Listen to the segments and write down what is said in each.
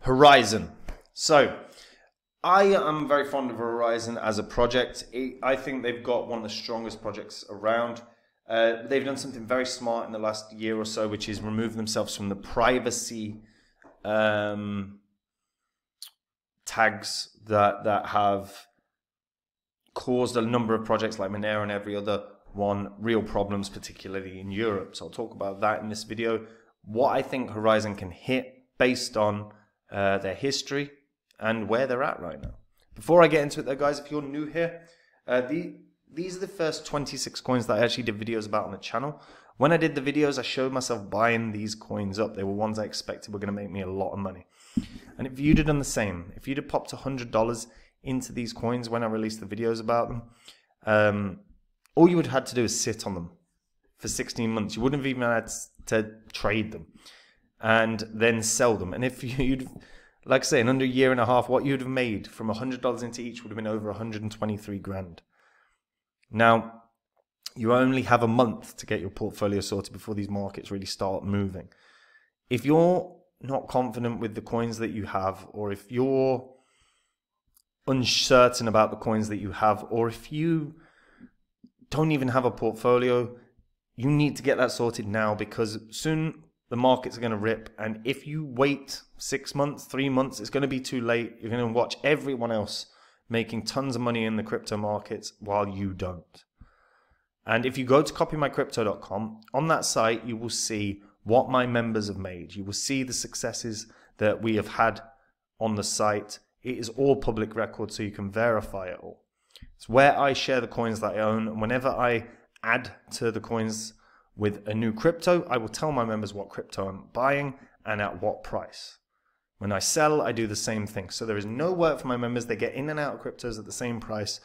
Horizen. So, I am very fond of Horizen as a project. I think they've got one of the strongest projects around. They've done something very smart in the last year or so, which is remove themselves from the privacy tags that have caused a number of projects like Monero and every other one real problems, particularly in Europe. So I'll talk about that in this video. What I think Horizen can hit based on their history and where they're at right now. Before I get into it though, guys, if you're new here, these are the first 26 coins that I actually did videos about on the channel. When I did the videos, I showed myself buying these coins up. They were ones I expected were going to make me a lot of money. And if you'd have done the same, if you'd have popped $100 into these coins when I released the videos about them, all you would have had to do is sit on them for 16 months. You wouldn't have even had to trade them and then sell them. And if you'd, like I say, in under a year and a half, what you'd have made from $100 into each would have been over 123 grand. Now, you only have a month to get your portfolio sorted before these markets really start moving. If you're not confident with the coins that you have, or if you're uncertain about the coins that you have, or if you don't even have a portfolio, you need to get that sorted now, because soon the markets are going to rip. And if you wait 6 months, 3 months, it's going to be too late. You're going to watch everyone else making tons of money in the crypto markets while you don't. And if you go to copymycrypto.com, on that site, you will see what my members have made. You will see the successes that we have had on the site. It is all public record, so you can verify it all. It's where I share the coins that I own. And whenever I add to the coins with a new crypto, I will tell my members what crypto I'm buying and at what price. When I sell, I do the same thing. So there is no work for my members. They get in and out of cryptos at the same price,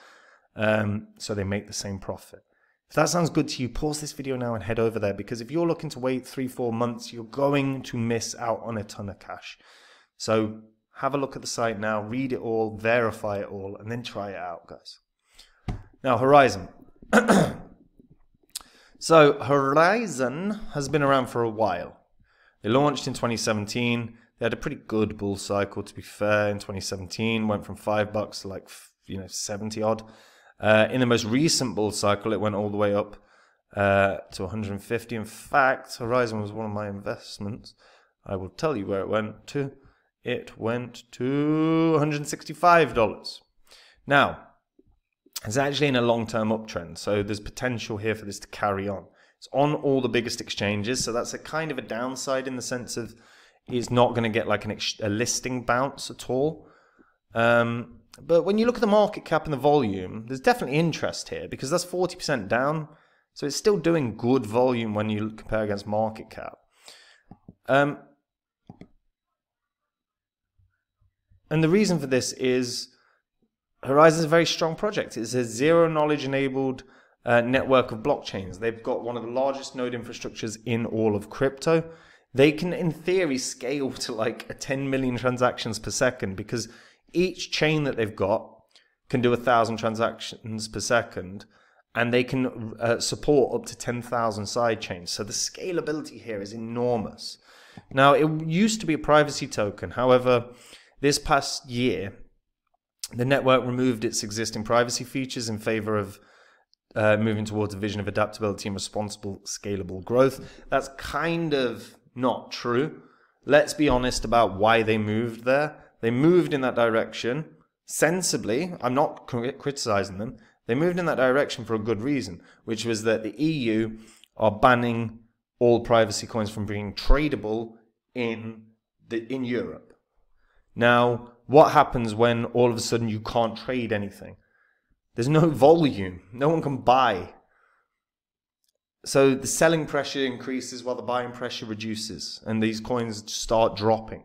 so they make the same profit. If that sounds good to you, pause this video now and head over there, because if you're looking to wait 3-4 months, you're going to miss out on a ton of cash. So have a look at the site now, read it all, verify it all, and then try it out, guys. Now, Horizen. So Horizen has been around for a while. They launched in 2017. They had a pretty good bull cycle, to be fair. In 2017, went from $5 to like 70 odd. In the most recent bull cycle, it went all the way up to 150. In fact, Horizen was one of my investments. I will tell you where it went to. It went to $165. Now, it's actually in a long-term uptrend, so there's potential here for this to carry on. It's on all the biggest exchanges, so that's a kind of a downside in the sense of it's not going to get like a listing bounce at all. But when you look at the market cap and the volume, there's definitely interest here, because that's 40% down, so it's still doing good volume when you compare against market cap. And the reason for this is Horizen is a very strong project. It's a zero-knowledge enabled network of blockchains. They've got one of the largest node infrastructures in all of crypto. They can, in theory, scale to like 10 million transactions per second, because each chain that they've got can do 1,000 transactions per second, and they can support up to 10,000 side chains. So the scalability here is enormous. Now, it used to be a privacy token. However, this past year, the network removed its existing privacy features in favor of moving towards a vision of adaptability and responsible, scalable growth. That's kind of not true. Let's be honest about why they moved there. They moved in that direction sensibly. I'm not criticizing them. They moved in that direction for a good reason, which was that the EU are banning all privacy coins from being tradable in Europe. Now, what happens when all of a sudden you can't trade anything? There's no volume. No one can buy. So the selling pressure increases while the buying pressure reduces, and these coins start dropping.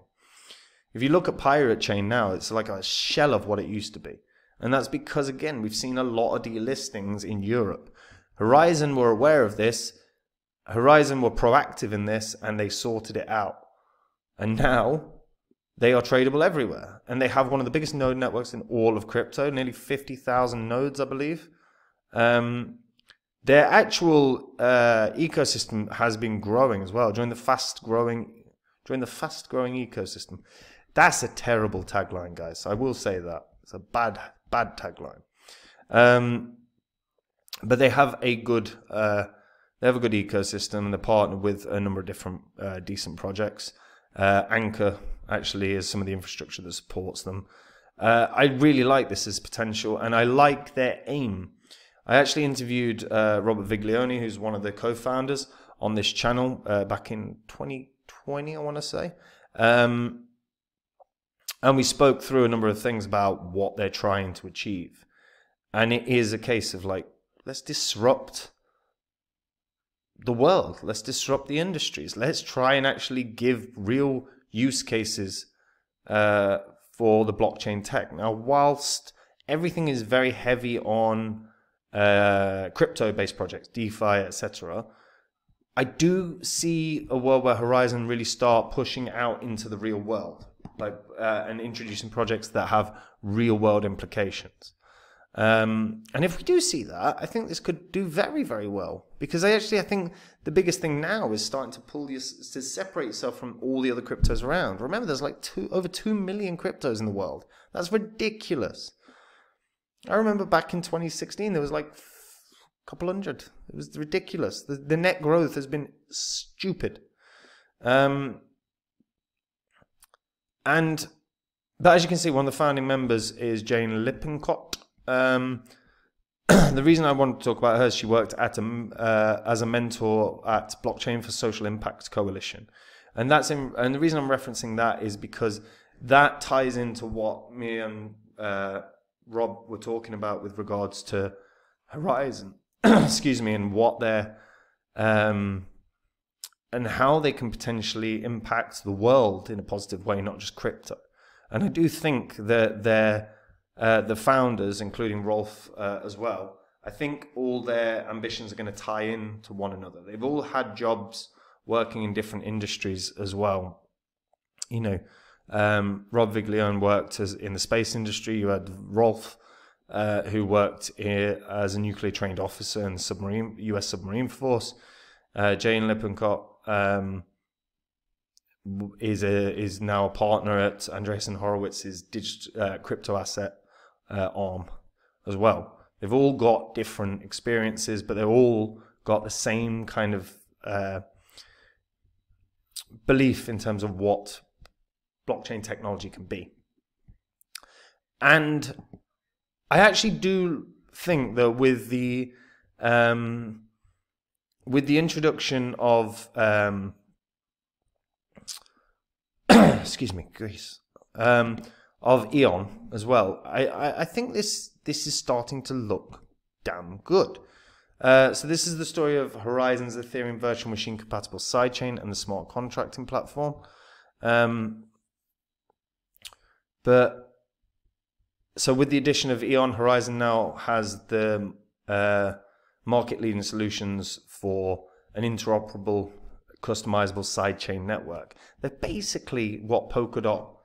If you look at Pirate Chain now, it's like a shell of what it used to be. And that's because, again, we've seen a lot of delistings in Europe. Horizen were aware of this. Horizen were proactive in this, and they sorted it out. And now they are tradable everywhere. And they have one of the biggest node networks in all of crypto, nearly 50,000 nodes, I believe. Their actual ecosystem has been growing as well, during the fast-growing ecosystem. That's a terrible tagline, guys. I will say that. It's a bad tagline. But they have a good ecosystem, and they're partnered with a number of different decent projects. Anchor actually is some of the infrastructure that supports them. I really like this as potential, and I like their aim. I actually interviewed Robert Viglione, who's one of the co-founders, on this channel back in 2020, I want to say. And we spoke through a number of things about what they're trying to achieve. And it is a case of like, let's disrupt the world. Let's disrupt the industries. Let's try and actually give real use cases for the blockchain tech. Now, whilst everything is very heavy on crypto-based projects, DeFi, etc., I do see a world where Horizen really start pushing out into the real world, like and introducing projects that have real-world implications. And if we do see that, I think this could do very, very well, because I think the biggest thing now is starting to separate yourself from all the other cryptos around. Remember, there's like over 2 million cryptos in the world. That's ridiculous. I remember back in 2016, there was like a couple hundred. It was ridiculous. The net growth has been stupid. But as you can see, one of the founding members is Jane Lippincott. The reason I wanted to talk about her is she worked at as a mentor at Blockchain for Social Impact Coalition, and the reason I'm referencing that is because that ties into what me and Rob were talking about with regards to Horizen, excuse me, and what they're and how they can potentially impact the world in a positive way, not just crypto. And I do think that the founders, including Rolf as well, I think all their ambitions are going to tie in to one another. They've all had jobs working in different industries as well. You know, Rob Viglione worked in the space industry. You had Rolf, who worked as a nuclear trained officer in the U.S. submarine force. Jane Lippincott is now a partner at Andreessen Horowitz's crypto asset arm as well. They've all got different experiences, but they've all got the same kind of belief in terms of what blockchain technology can be. And I actually do think that with the introduction of excuse me, Greece, of Eon as well, I think this is starting to look damn good. So this is the story of Horizen's Ethereum virtual machine compatible sidechain and the smart contracting platform. But so with the addition of Eon, Horizen now has the market-leading solutions for an interoperable, customizable sidechain network. They're basically what Polkadot.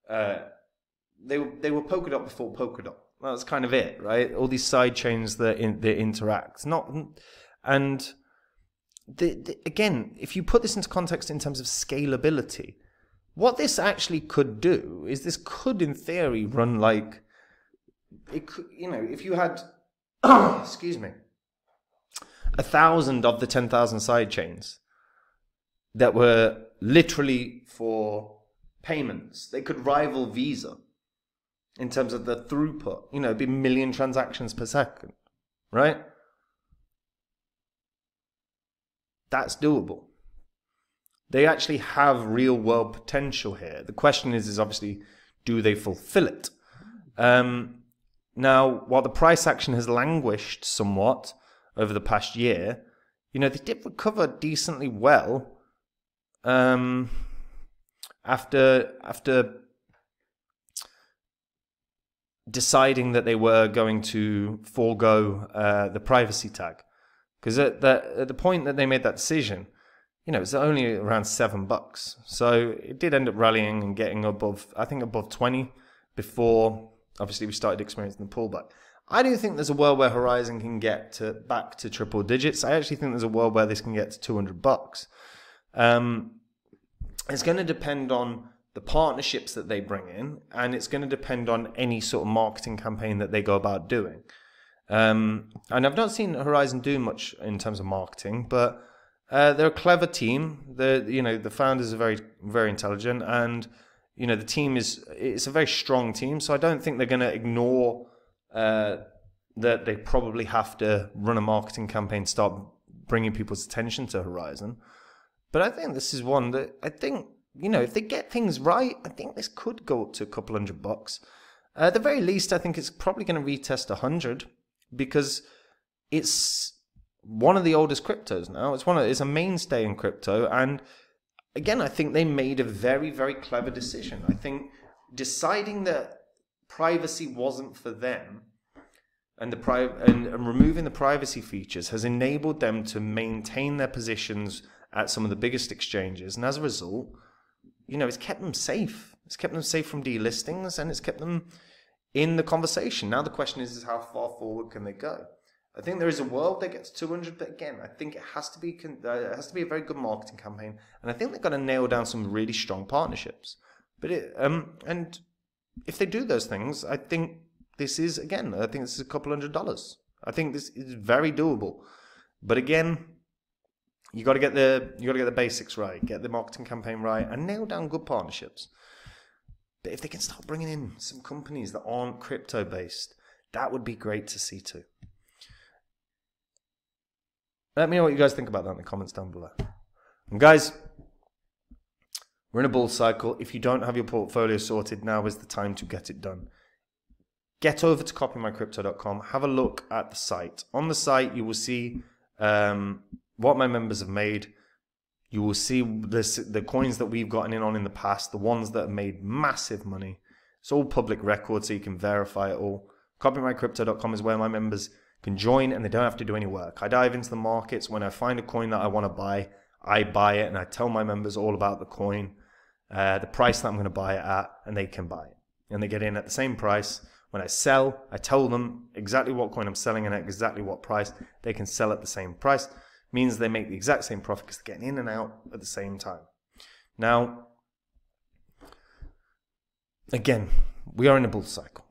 They were Polkadot before Polkadot. That's kind of it, right? All these side chains that interact. Again, if you put this into context in terms of scalability, what this actually could do is this could, in theory, run like it could. You know, if you had, excuse me, 1,000 of the 10,000 side chains that were literally for payments, they could rival Visa in terms of the throughput. You know, it'd be 1 million transactions per second, right? That's doable. They actually have real world potential here. The question is obviously, do they fulfill it? Now, while the price action has languished somewhat over the past year, you know, they did recover decently well after deciding that they were going to forego the privacy tag. Because at the point that they made that decision, you know, it was only around $7. So it did end up rallying and getting above, I think, above 20 before, obviously, we started experiencing the pullback. I do think there's a world where Horizen can get back to triple digits. I actually think there's a world where this can get to $200. It's going to depend on the partnerships that they bring in, and it's going to depend on any sort of marketing campaign that they go about doing. And I've not seen Horizen do much in terms of marketing, but they're a clever team. The founders are very, very intelligent, and the team it's a very strong team. So I don't think they're going to ignore that they probably have to run a marketing campaign to start bringing people's attention to Horizen. But I think this is one that I think, if they get things right, I think this could go up to a couple $100. At the very least, I think it's probably going to retest 100 because it's one of the oldest cryptos now. It's a mainstay in crypto. And again, I think they made a very, very clever decision. I think deciding that privacy wasn't for them and removing the privacy features has enabled them to maintain their positions at some of the biggest exchanges, and as a result, it's kept them safe. It's kept them safe from delistings, and it's kept them in the conversation. Now the question is how far forward can they go? I think there is a world that gets 200, but again, I think it has to be a very good marketing campaign, and I think they've got to nail down some really strong partnerships. But and if they do those things, I think this is a couple $100. I think this is very doable. But again, you got to get the basics right, get the marketing campaign right, and nail down good partnerships. But if they can start bringing in some companies that aren't crypto based, that would be great to see too. Let me know what you guys think about that in the comments down below. And guys, we're in a bull cycle. If you don't have your portfolio sorted, now is the time to get it done. Get over to copymycrypto.com. Have a look at the site. On the site, you will see what my members have made. You will see the coins that we've gotten in on in the past, the ones that have made massive money. It's all public record, so you can verify it all. Copymycrypto.com is where my members can join, and they don't have to do any work. I dive into the markets. When I find a coin that I want to buy, I buy it, and I tell my members all about the coin, the price that I'm going to buy it at, and they can buy it. And they get in at the same price. When I sell, I tell them exactly what coin I'm selling and at exactly what price. They can sell at the same price. Means they make the exact same profit because they're getting in and out at the same time. Now, again, we are in a bull cycle.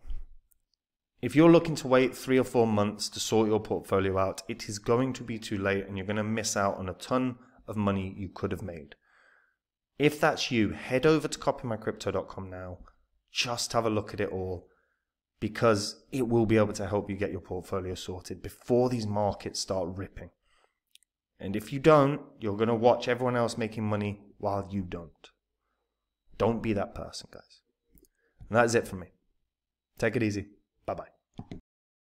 If you're looking to wait 3 or 4 months to sort your portfolio out, it is going to be too late and you're going to miss out on a ton of money you could have made. If that's you, head over to copymycrypto.com now. Just have a look at it all, because it will be able to help you get your portfolio sorted before these markets start ripping. And if you don't, you're going to watch everyone else making money while you don't. Don't be that person, guys. And that is it for me. Take it easy. Bye-bye.